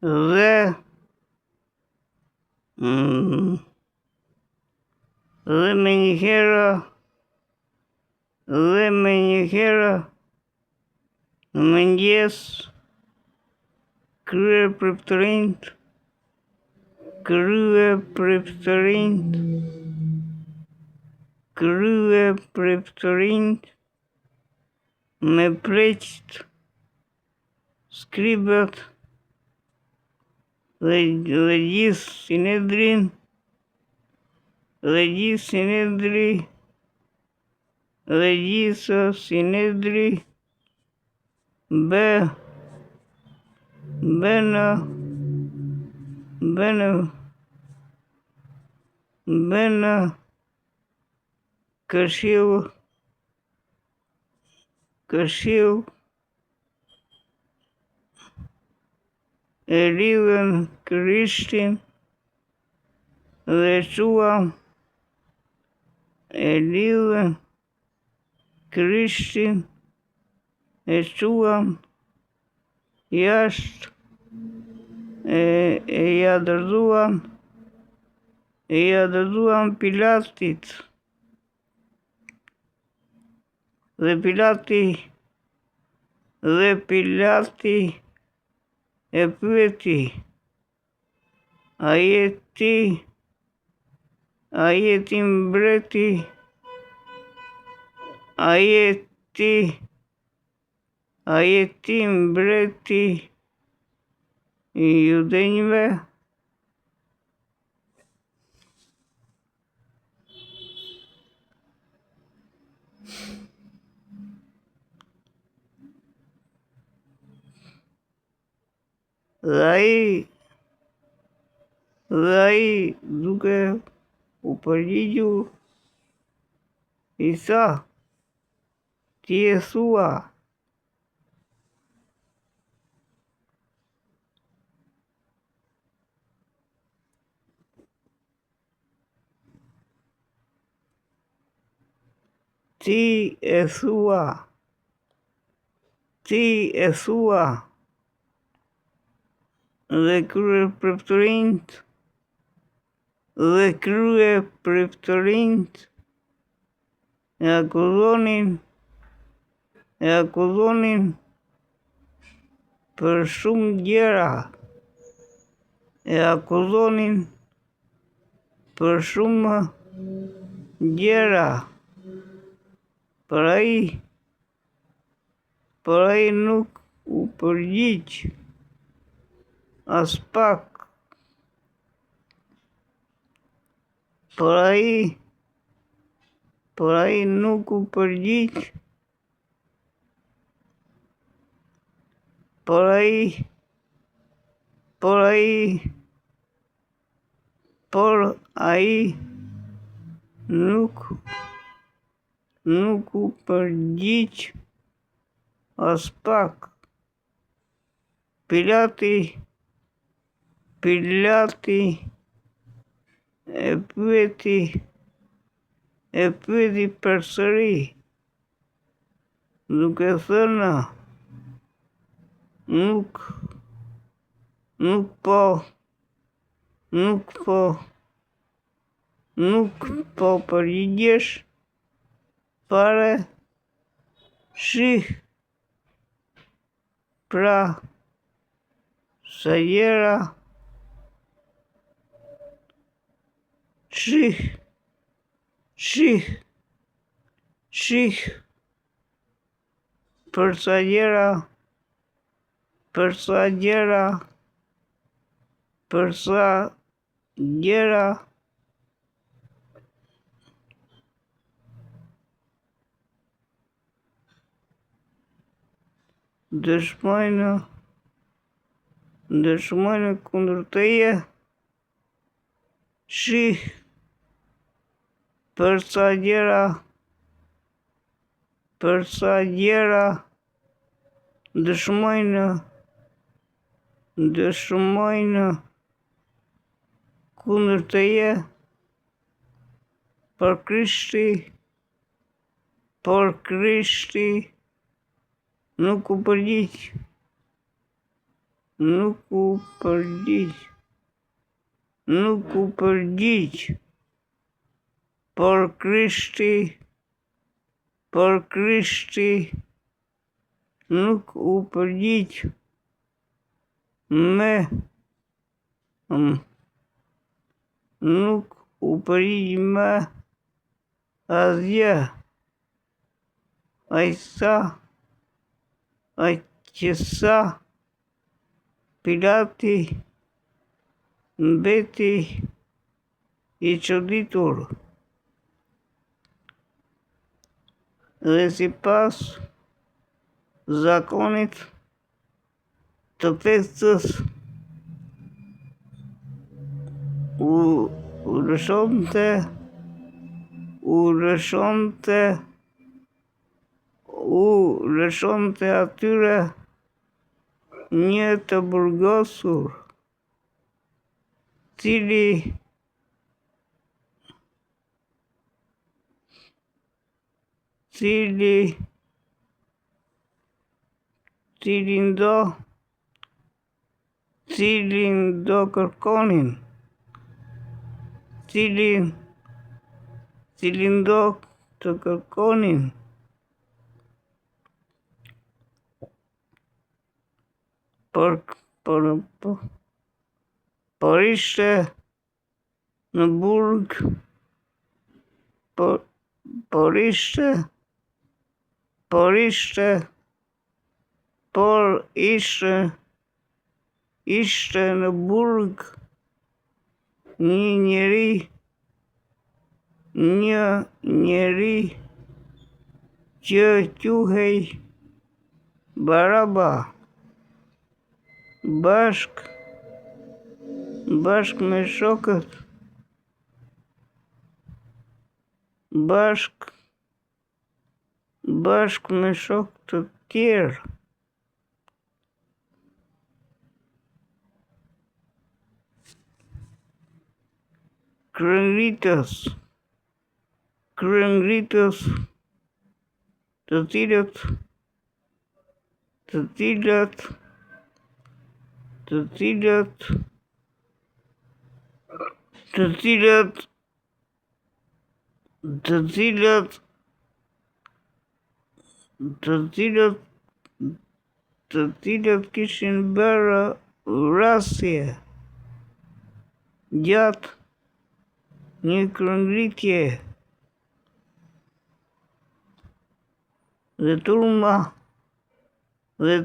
dhe me një herë në mëngjes krye preftërinjt me pleqt, skribët dhe gjithë sinedri bënë këshill e lidhën Krishtin dhe quam jashtë e ja dërzuan Pilatit dhe Pilati e pyeti: A je ti mbreti i judenjve? Dhe ai duke u përgjigjur i tha: Ti e thua. Ti e thua. Dhe krye preftërinjt e akuzonin për shumë gjëra. Por ai nuk u përgjigj as pak. Por ai nuk u përgjigj as pak. Pilati e pyeti përsëri, duke thënë: Nuk po përgjigjesh fare. Shih pra sa gjëra dëshmojnë kundër teje. Shih për sa gjëra dëshmojnë kundër teje, por Krishti nuk u përgjigj. Nuk u përgjigj. Nuk u përgjigj. Por Krishti nuk u përgjigj me nuk u përgjigj me asgjë. Ai që sa Pilati mbeti i çuditur. Dhe sipas zakonit të festës u lëshonte atyre një të burgosur, cili do kërkonin por ishte në burg, por ishte në burg një njeri që quhej Baraba, bashk me shokët të tjerë. Kryengritës të cilët kishin bërë vrasje gjatë një kryengritje, dhe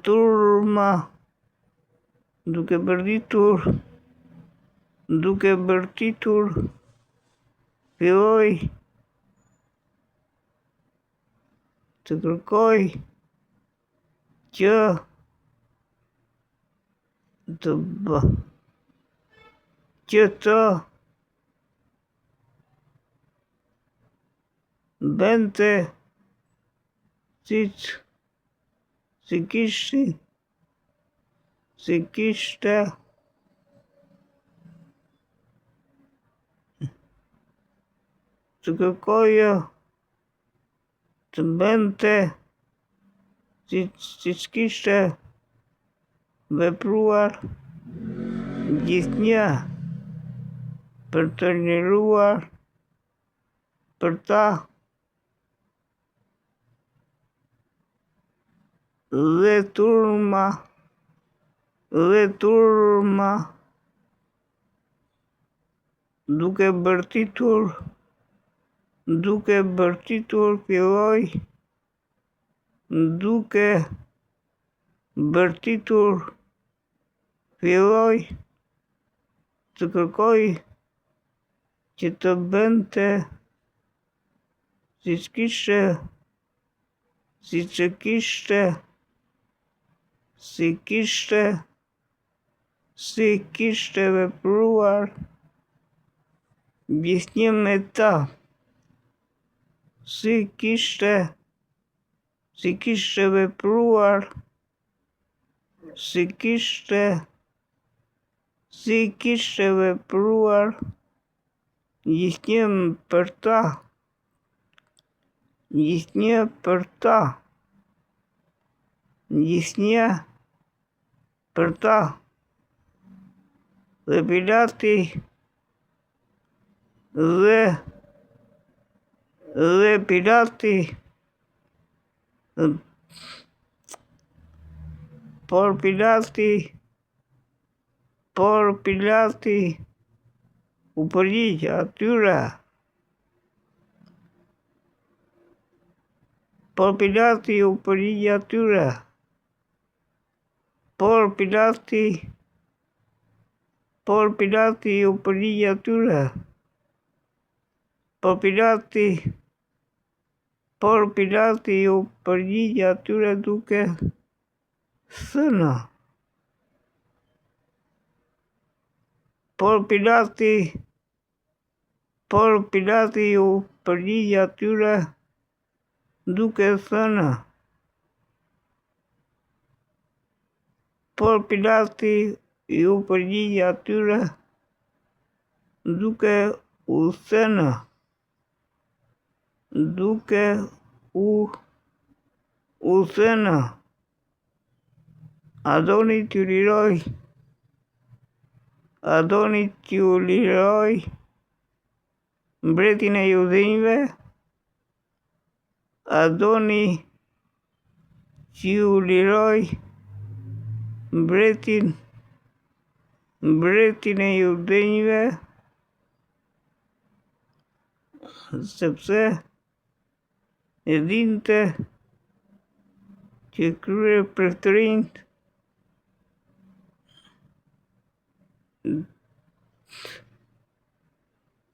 turma duke bërtitur filloi të kërkoj që të bënte si kishte të kërkoja të bënte siç kishte vepruar gjithnjë për të liruar për ta, dhe turma duke bërtitur filloi të kërkoj që të bënte siç kishte vepruar gjithnjë me ta, si kishte vepruar gjithnjë për ta. dhe Pilati dhe Pilati por Pilati u përgjigj atyre. Por Pilati u përgjigj atyre. Por Pilati u përgjigj atyre. Por Pilati u përgjigj atyre duke thënë. Por Pilati u përgjigj atyre duke thënë. Por Pilati u përgjigj atyre duke u thënë. Duke u thënë. A doni t'ju liroj mbretin e Judejve? A doni t'ju liroj mbretin e Judejve? Sepse e dinte që kryeprefetërinjt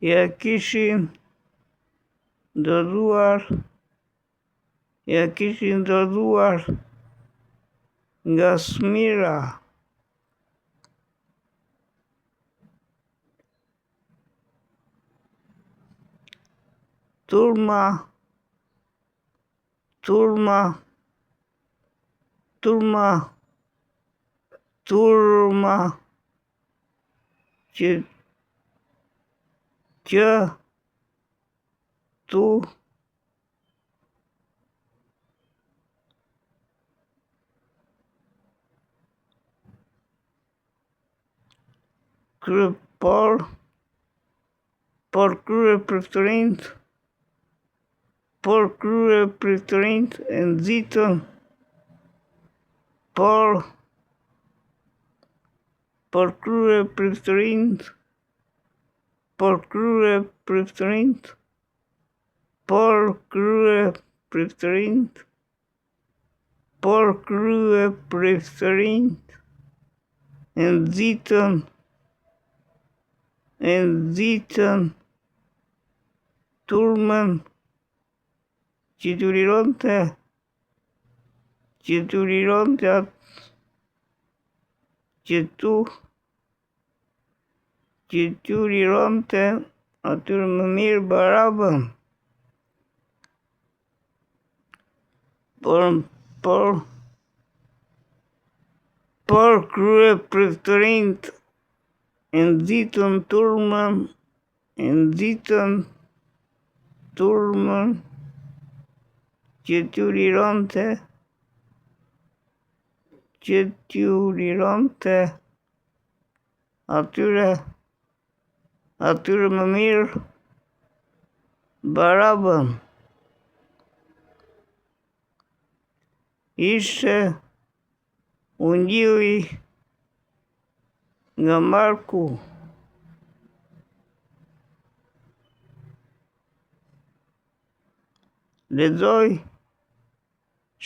ja kishin ndërtuar nga Smira. Turma që tu por kryeprefetërinjt e nxitën. Por kryeprefetërinjt e nxitën turmën që t'u lironte atyre më mirë Barabën. Por kryeprefetërinjt e nxitën turmën që t'u lironte atyre më mirë Barabën. U ngjilli nga Marku. Lexoj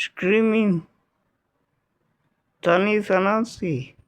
shkrimin tani Thanasi.